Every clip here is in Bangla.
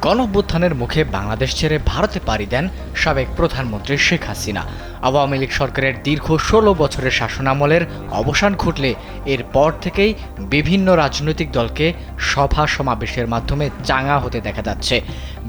গণঅভ্যুত্থানের মুখে বাংলাদেশ ছেড়ে ভারতে পাড়ি দেন সাবেক প্রধানমন্ত্রী শেখ হাসিনা। আওয়ামী লীগ সরকারের দীর্ঘ ১৬ বছরের শাসনামলের অবসান ঘটলে এরপর থেকেই বিভিন্ন রাজনৈতিক দলকে সভা সমাবেশের মাধ্যমে চাঙা হতে দেখা যাচ্ছে।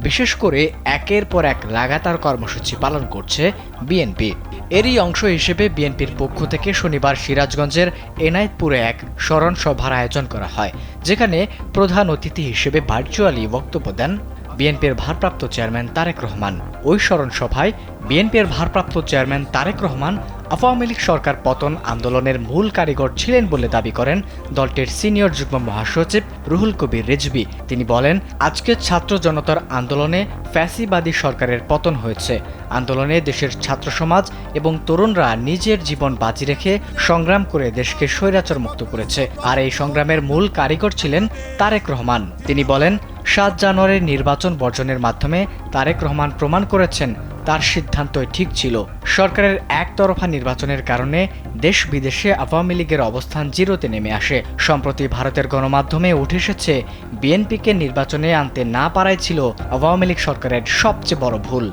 বিশেষ করে একের পর এক লাগাতার কর্মসূচি পালন করছে বিএনপি। এরই অংশ হিসেবে বিএনপির পক্ষ থেকে শনিবার সিরাজগঞ্জের এনায়েতপুরে এক স্মরণ সভার আয়োজন করা হয়, যেখানে প্রধান অতিথি হিসেবে ভার্চুয়ালি বক্তব্য দেন বিএনপির ভারপ্রাপ্ত চেয়ারম্যান তারেক রহমান। ওই স্মরণ সভায় বিএনপির ভারপ্রাপ্ত চেয়ারম্যান তারেক রহমান আওয়ামী লীগ সরকার পতন আন্দোলনের মূল কারিগর ছিলেন বলে দাবি করেন দলটির সিনিয়র যুগ্ম মহাসচিব রুহুল কবির রিজভী। তিনি বলেন, আজকে ছাত্র জনতার আন্দোলনে ফ্যাসিবাদী সরকারের পতন হয়েছে। আন্দোলনে দেশের ছাত্র সমাজ এবং তরুণরা নিজের জীবন বাজি রেখে সংগ্রাম করে দেশকে স্বৈরাচার মুক্ত করেছে, আর এই সংগ্রামের মূল কারিগর ছিলেন তারেক রহমান। তিনি বলেন, ৭ জানুয়ারির নির্বাচন বর্জনের মাধ্যমে তারেক রহমান প্রমাণ করেছেন তার সিদ্ধান্তই ঠিক ছিল। সরকারের একতরফা নির্বাচনের কারণে দেশ বিদেশে আওয়ামী লীগের অবস্থান জিরোতে নেমে আসে। সম্প্রতি ভারতের গণমাধ্যমে উঠে এসেছে বিএনপিকে নির্বাচনে আনতে না পারাই ছিল আওয়ামী লীগ সরকারের সবচেয়ে বড় ভুল।